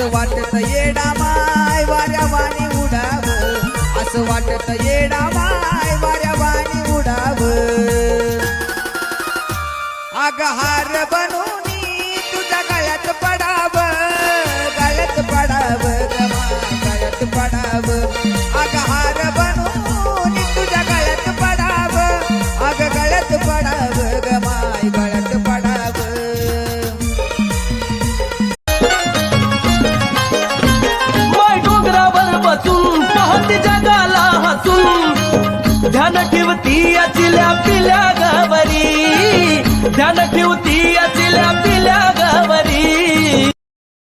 असं वाटत येडा माय वाऱ्या वाणी उडाव, असं वाटत येडा माय वाऱ्या वाणी उडाव. अग हार बनूनी तुझ्या गळ्यात पडाव, गळ्यात पडाव ग माय गळ्यात पडाव. अग हार बनून तुझ्या गळ्यात पडाव, अग गळ्यात पडाव ग माय गळ्यात पडाव. माय डोंगरावर बसून पाहते जगाला हसून, ध्यान ठेवती या चिल्या पिल्या गावरी, ध्यान ठेवती या चिल्या